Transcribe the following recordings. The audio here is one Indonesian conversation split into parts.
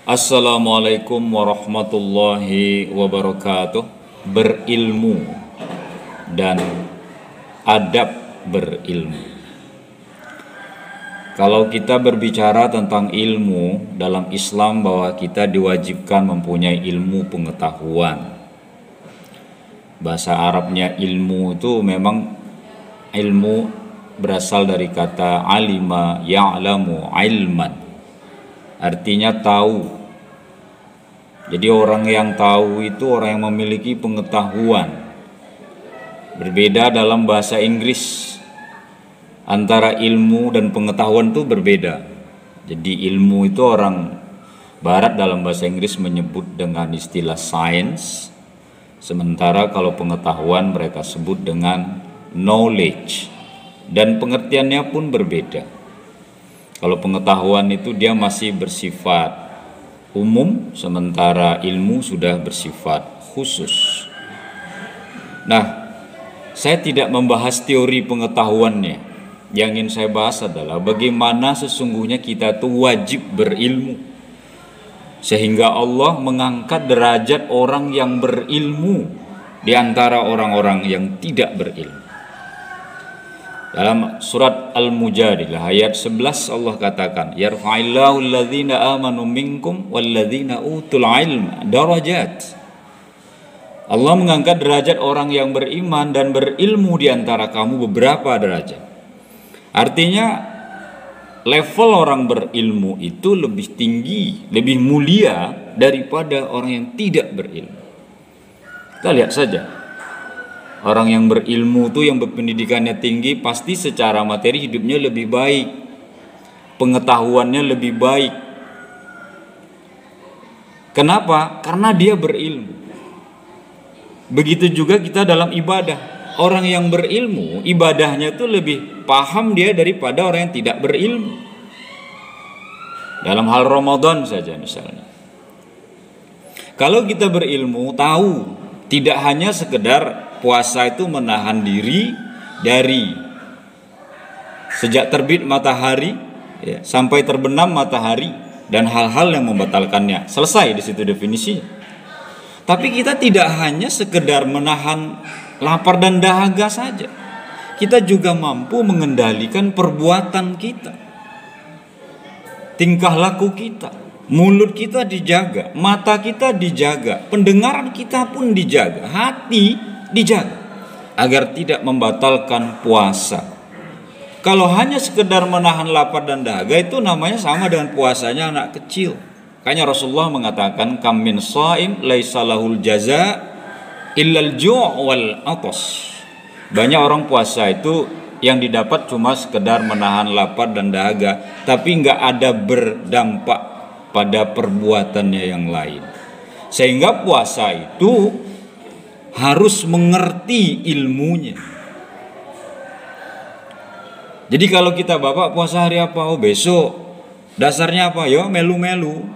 Assalamualaikum warahmatullahi wabarakatuh. Berilmu dan adab berilmu. Kalau kita berbicara tentang ilmu dalam Islam, bahwa kita diwajibkan mempunyai ilmu pengetahuan. Bahasa Arabnya ilmu itu memang ilmu berasal dari kata alima ya'lamu ilman, artinya tahu. Jadi orang yang tahu itu orang yang memiliki pengetahuan. Berbeda dalam bahasa Inggris, antara ilmu dan pengetahuan itu berbeda. Jadi ilmu itu orang barat dalam bahasa Inggris menyebut dengan istilah science, sementara kalau pengetahuan mereka sebut dengan knowledge, dan pengertiannya pun berbeda. Kalau pengetahuan itu dia masih bersifat umum, sementara ilmu sudah bersifat khusus. Nah, saya tidak membahas teori pengetahuannya. Yang ingin saya bahas adalah bagaimana sesungguhnya kita tuh wajib berilmu, sehingga Allah mengangkat derajat orang yang berilmu di antara orang-orang yang tidak berilmu. Dalam surat Al-Mujadilah ayat 11 Allah katakan, yarfa'illahu alladhina amanu minkum walladhina utul ilma darajat. Allah mengangkat derajat orang yang beriman dan berilmu di antara kamu beberapa derajat. Artinya level orang berilmu itu lebih tinggi, lebih mulia daripada orang yang tidak berilmu. Kita lihat saja. Orang yang berilmu itu, yang berpendidikannya tinggi, pasti secara materi hidupnya lebih baik, pengetahuannya lebih baik. Kenapa? Karena dia berilmu. Begitu juga kita dalam ibadah. Orang yang berilmu, ibadahnya itu lebih paham dia daripada orang yang tidak berilmu. Dalam hal Ramadan saja misalnya. Kalau kita berilmu, tahu tidak hanya sekedar puasa itu menahan diri dari sejak terbit matahari sampai terbenam matahari dan hal-hal yang membatalkannya. Selesai di situ definisinya. Tapi kita tidak hanya sekedar menahan lapar dan dahaga saja. Kita juga mampu mengendalikan perbuatan kita, tingkah laku kita, mulut kita dijaga, mata kita dijaga, pendengaran kita pun dijaga, hati dijaga agar tidak membatalkan puasa. Kalau hanya sekedar menahan lapar dan dahaga, itu namanya sama dengan puasanya anak kecil. Makanya Rasulullah mengatakan, kam min shaim laisa lahul jaza illal ju' wal atas. Banyak orang puasa itu yang didapat cuma sekedar menahan lapar dan dahaga, tapi nggak ada berdampak pada perbuatannya yang lain. Sehingga puasa itu harus mengerti ilmunya. Jadi kalau kita, Bapak puasa hari apa? Oh besok. Dasarnya apa? Yo melu-melu.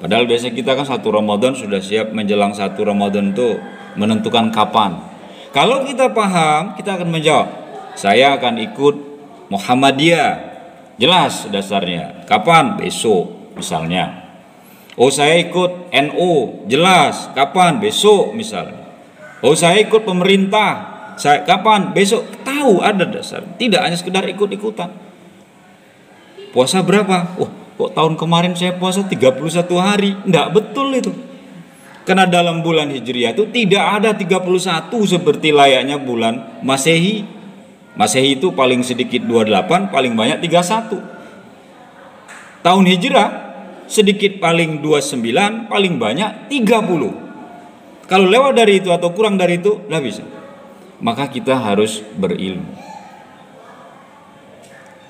Padahal biasa kita kan satu Ramadan sudah siap, menjelang satu Ramadan tuh menentukan kapan. Kalau kita paham, kita akan menjawab, saya akan ikut Muhammadiyah. Jelas dasarnya. Kapan? Besok misalnya. Oh saya ikut NU, jelas. Kapan? Besok misalnya. Oh saya ikut pemerintah. Kapan? Besok. Tahu ada dasar. Tidak hanya sekedar ikut-ikutan. Puasa berapa? Oh kok tahun kemarin saya puasa 31 hari. Tidak betul itu. Karena dalam bulan Hijriah itu tidak ada 31 seperti layaknya bulan Masehi. Masehi itu paling sedikit 28, paling banyak 31. Tahun Hijrah sedikit paling 29, paling banyak 30. Kalau lewat dari itu atau kurang dari itu, tidak bisa. Maka kita harus berilmu.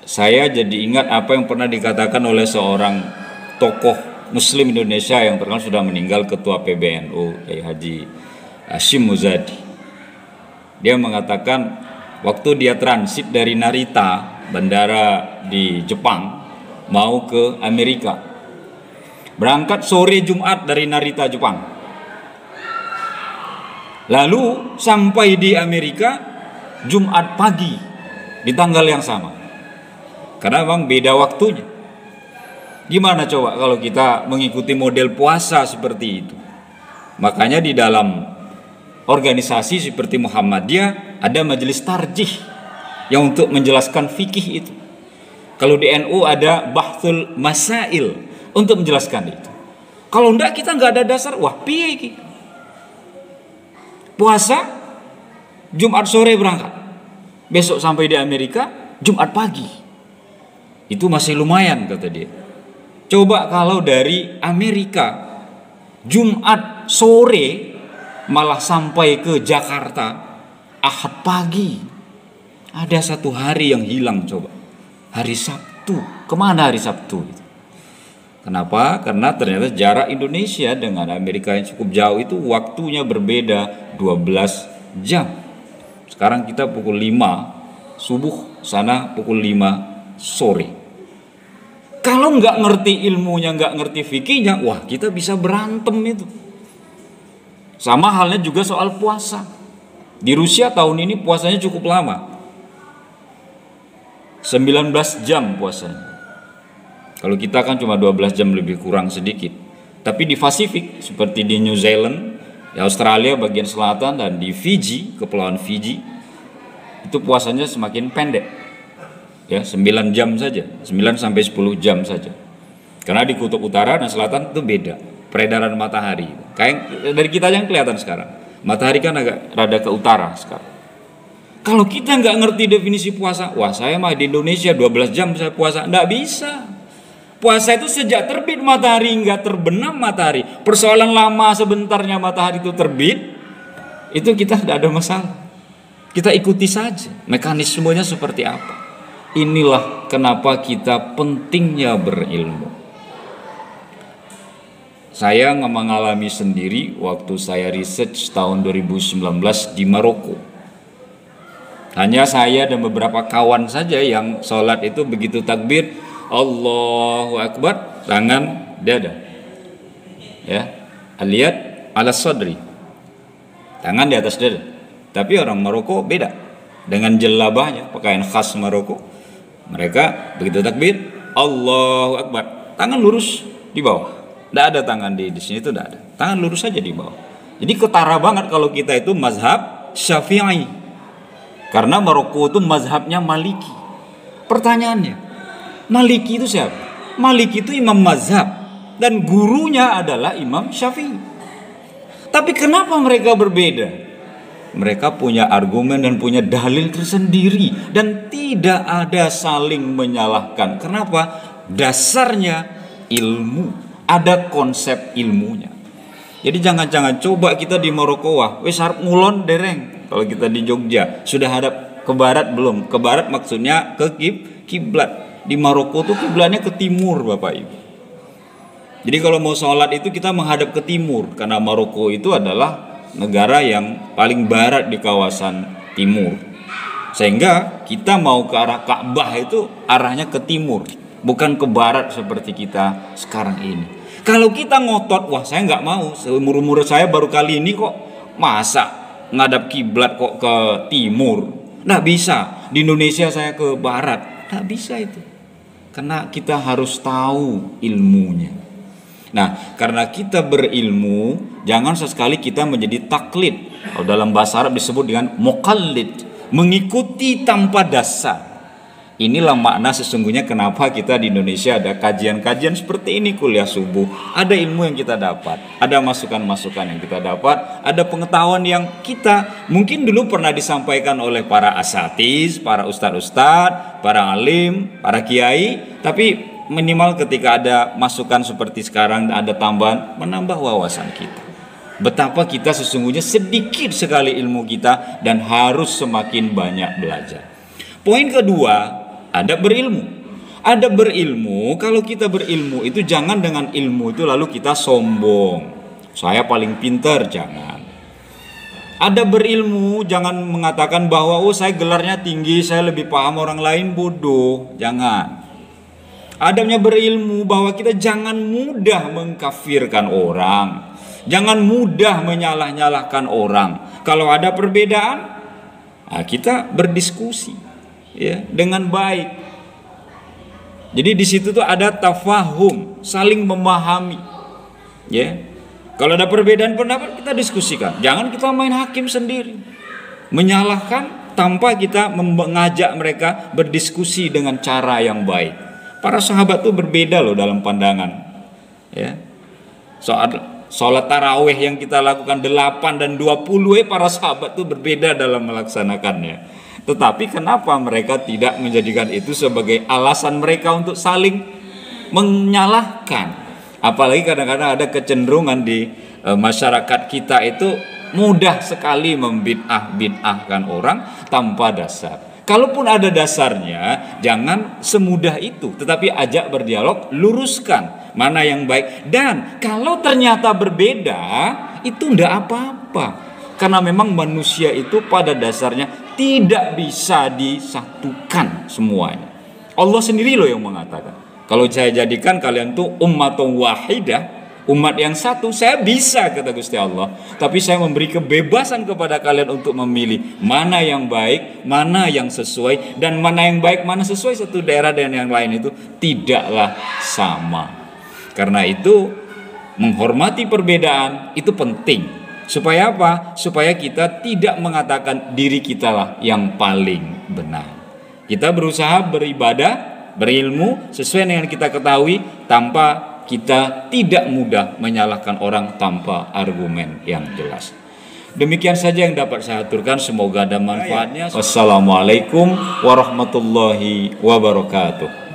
Saya jadi ingat apa yang pernah dikatakan oleh seorang tokoh Muslim Indonesia yang terkenal, sudah meninggal, ketua PBNU, Kiai Haji Hashim Muzadi. Dia mengatakan waktu dia transit dari Narita, bandara di Jepang, mau ke Amerika. Berangkat sore Jumat dari Narita, Jepang. Lalu sampai di Amerika Jumat pagi di tanggal yang sama. Karena memang beda waktunya. Gimana coba kalau kita mengikuti model puasa seperti itu? Makanya di dalam organisasi seperti Muhammadiyah ada majelis tarjih yang untuk menjelaskan fikih itu. Kalau di NU ada bahthul masail untuk menjelaskan itu. Kalau enggak kita nggak ada dasar, wah piye iki? Puasa Jumat sore berangkat, besok sampai di Amerika Jumat pagi. Itu masih lumayan kata dia. Coba kalau dari Amerika Jumat sore malah sampai ke Jakarta Ahad pagi. Ada satu hari yang hilang coba. Hari Sabtu. Kemana hari Sabtu itu? Kenapa? Karena ternyata jarak Indonesia dengan Amerika yang cukup jauh itu waktunya berbeda 12 jam. Sekarang kita pukul 5 subuh, sana pukul 5 sore. Kalau nggak ngerti ilmunya, nggak ngerti fikihnya, wah kita bisa berantem itu. Sama halnya juga soal puasa. Di Rusia tahun ini puasanya cukup lama. 19 jam puasanya. Kalau kita kan cuma 12 jam lebih kurang sedikit. Tapi di Pasifik seperti di New Zealand, di Australia bagian selatan, dan di Fiji, Kepulauan Fiji, itu puasanya semakin pendek. Ya, 9 jam saja, 9 sampai 10 jam saja. Karena di kutub utara dan selatan itu beda peredaran matahari. Kayak dari kita yang kelihatan sekarang. Matahari kan agak rada ke utara sekarang. Kalau kita nggak ngerti definisi puasa, wah saya mah di Indonesia 12 jam saya puasa, nggak bisa. Puasa itu sejak terbit matahari hingga terbenam matahari. Persoalan lama sebentarnya matahari itu terbit, itu kita tidak ada masalah. Kita ikuti saja mekanismenya seperti apa. Inilah kenapa kita pentingnya berilmu. Saya mengalami sendiri waktu saya research tahun 2019 di Maroko. Hanya saya dan beberapa kawan saja yang sholat itu begitu takbir Allahu Akbar, tangan dada, ya, lihat ala sadri, tangan di atas dada. Tapi orang Maroko beda dengan jelabahnya, pakaian khas Maroko. Mereka begitu takbir Allahu Akbar, tangan lurus di bawah. Tidak ada tangan di sini, itu tidak ada. Tangan lurus saja di bawah. Jadi ketara banget kalau kita itu mazhab Syafi'i. Karena Maroko itu mazhabnya Maliki. Pertanyaannya, Maliki itu siapa? Maliki itu imam mazhab dan gurunya adalah Imam Syafi'i. Tapi kenapa mereka berbeda? Mereka punya argumen dan punya dalil tersendiri dan tidak ada saling menyalahkan. Kenapa? Dasarnya ilmu, ada konsep ilmunya. Jadi jangan-jangan coba kita di Maroko, wah wis arep ngulon dereng. Kalau kita di Jogja sudah hadap ke barat belum? Ke barat maksudnya ke kiblat. Di Maroko tuh kiblatnya ke timur, Bapak Ibu. Jadi kalau mau sholat itu kita menghadap ke timur, karena Maroko itu adalah negara yang paling barat di kawasan timur. Sehingga kita mau ke arah Ka'bah itu arahnya ke timur, bukan ke barat seperti kita sekarang ini. Kalau kita ngotot, wah saya nggak mau, seumur-umur saya baru kali ini kok masa ngadap kiblat kok ke timur. Nggak bisa. Di Indonesia saya ke barat, nggak bisa itu. Karena kita harus tahu ilmunya. Nah, karena kita berilmu, jangan sesekali kita menjadi taklid. Kalau dalam bahasa Arab disebut dengan muqallid, mengikuti tanpa dasar. Inilah makna sesungguhnya kenapa kita di Indonesia ada kajian-kajian seperti ini, kuliah subuh. Ada ilmu yang kita dapat, ada masukan-masukan yang kita dapat, ada pengetahuan yang kita mungkin dulu pernah disampaikan oleh para asatiz, para ustadz-ustadz, para alim, para kiai, tapi minimal ketika ada masukan seperti sekarang, ada tambahan, menambah wawasan kita. Betapa kita sesungguhnya sedikit sekali ilmu kita dan harus semakin banyak belajar. Poin kedua, ada berilmu. Ada berilmu, kalau kita berilmu itu jangan dengan ilmu itu lalu kita sombong. Saya paling pintar, jangan. Ada berilmu, jangan mengatakan bahwa oh saya gelarnya tinggi, saya lebih paham orang lain, bodoh. Jangan. Adanya berilmu bahwa kita jangan mudah mengkafirkan orang. Jangan mudah menyalah-nyalahkan orang. Kalau ada perbedaan, kita berdiskusi ya dengan baik. Jadi di situ tuh ada tafahum, saling memahami. Ya. Kalau ada perbedaan pendapat kita diskusikan. Jangan kita main hakim sendiri. Menyalahkan tanpa kita mengajak mereka berdiskusi dengan cara yang baik. Para sahabat tuh berbeda loh dalam pandangan. Ya. Soal sholat tarawih yang kita lakukan 8 dan 20 para sahabat tuh berbeda dalam melaksanakannya. Tetapi kenapa mereka tidak menjadikan itu sebagai alasan mereka untuk saling menyalahkan? Apalagi kadang-kadang ada kecenderungan di masyarakat kita itu mudah sekali membid'ah-bid'ahkan orang tanpa dasar. Kalaupun ada dasarnya, jangan semudah itu, tetapi ajak berdialog, luruskan mana yang baik. Dan kalau ternyata berbeda, itu tidak apa-apa. Karena memang manusia itu pada dasarnya tidak bisa disatukan semuanya. Allah sendiri loh yang mengatakan, kalau saya jadikan kalian tuh ummatun wahidah, umat yang satu, saya bisa, kata Gusti Allah. Tapi saya memberi kebebasan kepada kalian untuk memilih mana yang baik, mana yang sesuai, dan mana yang baik, mana sesuai satu daerah dan yang lain itu tidaklah sama. Karena itu menghormati perbedaan itu penting. Supaya apa? Supaya kita tidak mengatakan diri kita lah yang paling benar. Kita berusaha beribadah, berilmu sesuai dengan kita ketahui, tanpa kita tidak mudah menyalahkan orang tanpa argumen yang jelas. Demikian saja yang dapat saya aturkan, semoga ada manfaatnya. Wassalamualaikum warahmatullahi wabarakatuh.